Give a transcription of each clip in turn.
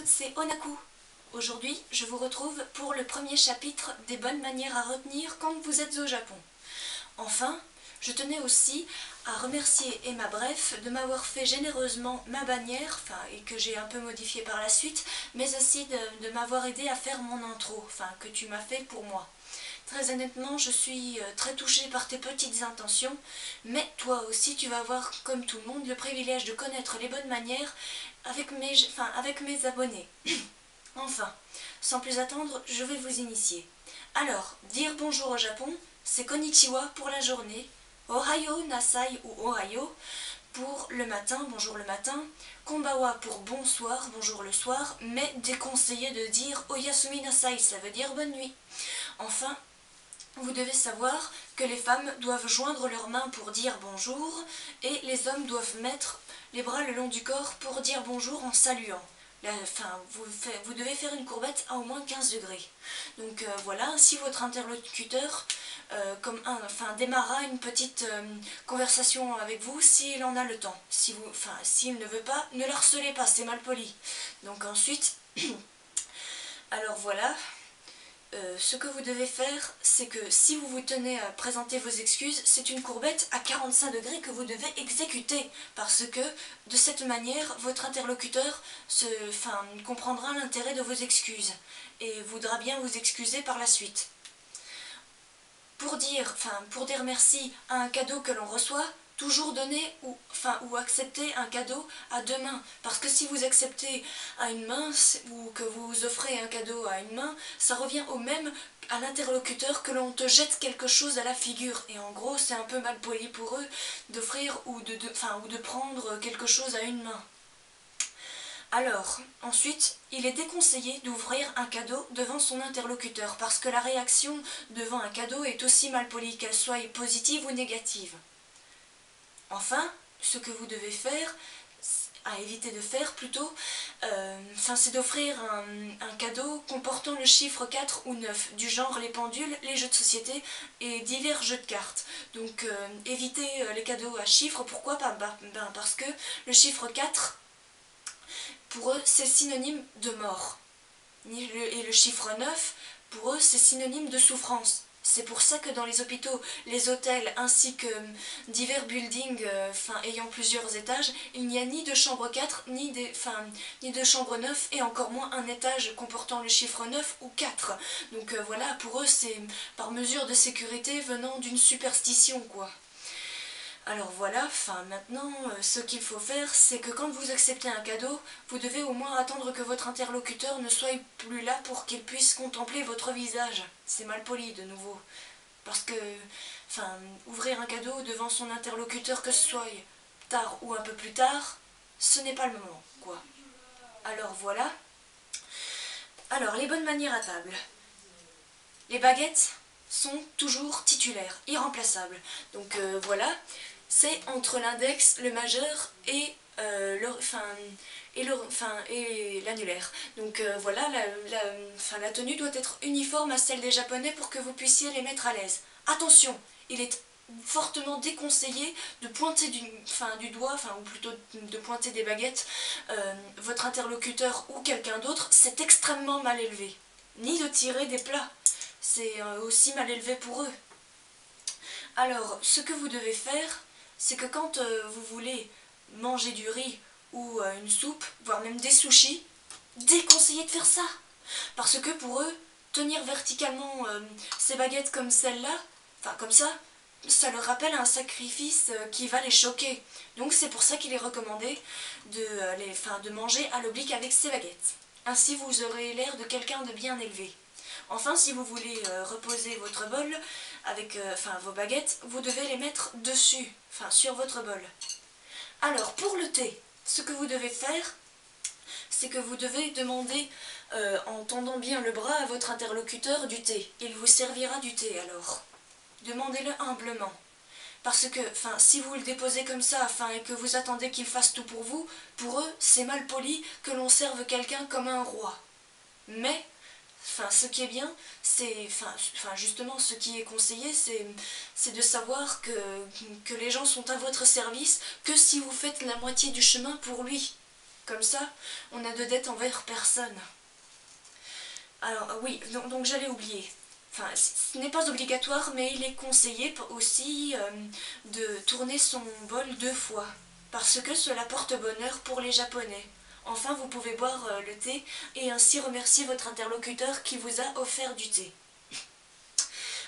toutes, c'est Onaku. Aujourd'hui, je vous retrouve pour le premier chapitre des bonnes manières à retenir quand vous êtes au Japon. Enfin, je tenais aussi à remercier Emma Bref de m'avoir fait généreusement ma bannière, et que j'ai un peu modifiée par la suite, mais aussi de m'avoir aidé à faire mon intro, que tu m'as fait pour moi. Très honnêtement, je suis très touchée par tes petites intentions, mais toi aussi tu vas avoir, comme tout le monde, le privilège de connaître les bonnes manières avec mes abonnés. Enfin, sans plus attendre, je vais vous initier. Alors, dire bonjour au Japon, c'est konnichiwa pour la journée, ohayo nasai ou ohayo pour le matin, bonjour le matin, konbawa pour bonsoir, bonjour le soir, mais déconseillé de dire oyasumi nasai, ça veut dire bonne nuit. Enfin, vous devez savoir que les femmes doivent joindre leurs mains pour dire bonjour et les hommes doivent mettre les bras le long du corps pour dire bonjour en saluant. Vous devez faire une courbette à au moins 15 degrés. Donc voilà, si votre interlocuteur démarrera une petite conversation avec vous s'il en a le temps. S'il ne veut pas, ne le harcelez pas, c'est mal poli. Donc ensuite, alors voilà. Ce que vous devez faire, c'est que si vous vous tenez à présenter vos excuses, c'est une courbette à 45 degrés que vous devez exécuter, parce que de cette manière, votre interlocuteur comprendra l'intérêt de vos excuses et voudra bien vous excuser par la suite. Pour dire merci à un cadeau que l'on reçoit, toujours donner ou accepter un cadeau à deux mains. Parce que si vous acceptez à une main ou que vous offrez un cadeau à une main, ça revient au même à l'interlocuteur que l'on te jette quelque chose à la figure. Et en gros, c'est un peu mal poli pour eux d'offrir ou de prendre quelque chose à une main. Alors, ensuite, il est déconseillé d'ouvrir un cadeau devant son interlocuteur parce que la réaction devant un cadeau est aussi mal polie, qu'elle soit positive ou négative. Enfin, ce que vous devez faire, à éviter de faire plutôt, c'est d'offrir un cadeau comportant le chiffre 4 ou 9, du genre les pendules, les jeux de société et divers jeux de cartes. Donc évitez les cadeaux à chiffres, pourquoi pas parce que le chiffre 4, pour eux, c'est synonyme de mort. Et le chiffre 9, pour eux, c'est synonyme de souffrance. C'est pour ça que dans les hôpitaux, les hôtels ainsi que divers buildings ayant plusieurs étages, il n'y a ni de chambre 4, ni de chambre 9 et encore moins un étage comportant le chiffre 9 ou 4. Donc voilà, pour eux, c'est par mesure de sécurité venant d'une superstition, quoi. Alors voilà, maintenant, ce qu'il faut faire, c'est que quand vous acceptez un cadeau, vous devez au moins attendre que votre interlocuteur ne soit plus là pour qu'il puisse contempler votre visage. C'est mal poli, de nouveau. Parce que, ouvrir un cadeau devant son interlocuteur, que ce soit tard ou un peu plus tard, ce n'est pas le moment, quoi. Alors voilà. Alors, les bonnes manières à table. Les baguettes sont toujours titulaires, irremplaçables. Donc voilà, c'est entre l'index, le majeur et l'annulaire. Donc voilà, la tenue doit être uniforme à celle des Japonais pour que vous puissiez les mettre à l'aise. Attention, il est fortement déconseillé de pointer du doigt, ou plutôt de pointer des baguettes, votre interlocuteur ou quelqu'un d'autre, c'est extrêmement mal élevé. Ni de tirer des plats. C'est aussi mal élevé pour eux. Alors, ce que vous devez faire, c'est que quand vous voulez manger du riz ou une soupe, voire même des sushis, déconseillez de faire ça. Parce que pour eux, tenir verticalement ces baguettes comme celle-là, comme ça leur rappelle un sacrifice qui va les choquer. Donc c'est pour ça qu'il est recommandé de manger à l'oblique avec ces baguettes. Ainsi, vous aurez l'air de quelqu'un de bien élevé. Enfin, si vous voulez reposer votre bol avec vos baguettes, vous devez les mettre dessus, sur votre bol. Alors, pour le thé, ce que vous devez faire, c'est que vous devez demander, en tendant bien le bras à votre interlocuteur, du thé. Il vous servira du thé, alors. Demandez-le humblement. Parce que, si vous le déposez comme ça, et que vous attendez qu'il fasse tout pour eux, c'est mal poli que l'on serve quelqu'un comme un roi. Mais ce qui est bien, c'est, justement, ce qui est conseillé, c'est de savoir que les gens sont à votre service que si vous faites la moitié du chemin pour lui. Comme ça, on n'a de dette envers personne. Alors oui, donc j'allais oublier. Enfin, ce n'est pas obligatoire, mais il est conseillé aussi de tourner son bol 2 fois, parce que cela porte bonheur pour les Japonais. Enfin, vous pouvez boire le thé et ainsi remercier votre interlocuteur qui vous a offert du thé.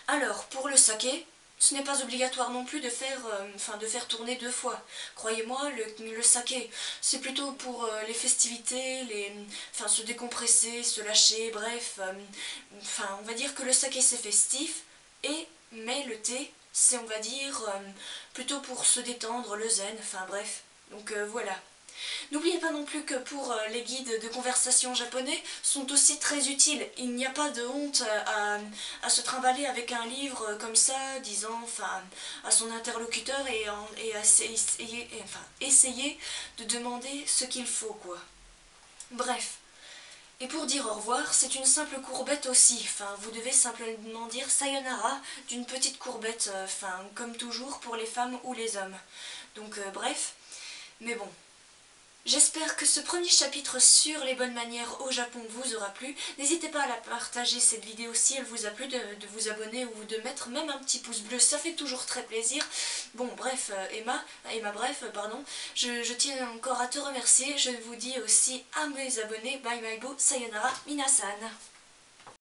Alors, pour le saké, ce n'est pas obligatoire non plus de faire tourner 2 fois. Croyez-moi, le saké, c'est plutôt pour les festivités, se décompresser, se lâcher, bref. On va dire que le saké c'est festif, mais le thé, c'est, on va dire, plutôt pour se détendre, le zen, enfin bref. Donc voilà. N'oubliez pas non plus que pour les guides de conversation japonais sont aussi très utiles. Il n'y a pas de honte à se trimballer avec un livre comme ça, disant à son interlocuteur et essayer de demander ce qu'il faut, quoi. Bref. Et pour dire au revoir, c'est une simple courbette aussi. Vous devez simplement dire sayonara d'une petite courbette, comme toujours pour les femmes ou les hommes. Donc bref, mais bon. J'espère que ce premier chapitre sur les bonnes manières au Japon vous aura plu. N'hésitez pas à la partager cette vidéo si elle vous a plu, de vous abonner ou de mettre même un petit pouce bleu, ça fait toujours très plaisir. Bon bref, je tiens encore à te remercier. Je vous dis aussi à mes abonnés, bye bye bo, sayonara, minasan.